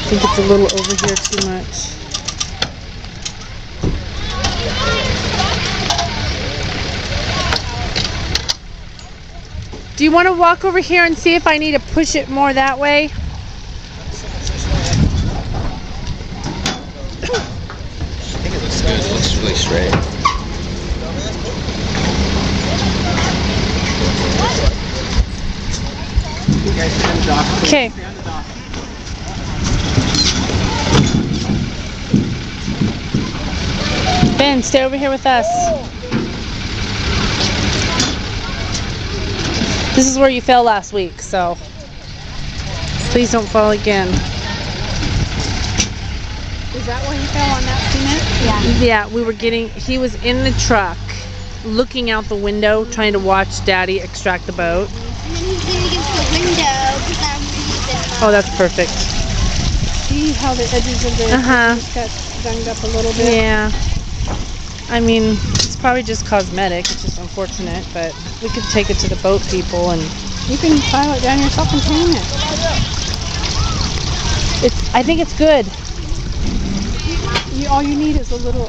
think it's a little over here too much. Do you want to walk over here and see if I need to push it more that way? I think it looks good. It looks really straight. Okay. Ben, stay over here with us. This is where you fell last week, so please don't fall again. Is that where you fell on that cement? Yeah. Yeah, he was in the truck looking out the window trying to watch Daddy extract the boat. And then he's leaning against the window because Oh, that's perfect. See how the edges of the got dunged up a little bit? Yeah. I mean, it's probably just cosmetic. It's just unfortunate, but we could take it to the boat people and... You can file it down yourself and paint it. I think it's good. All you need is a little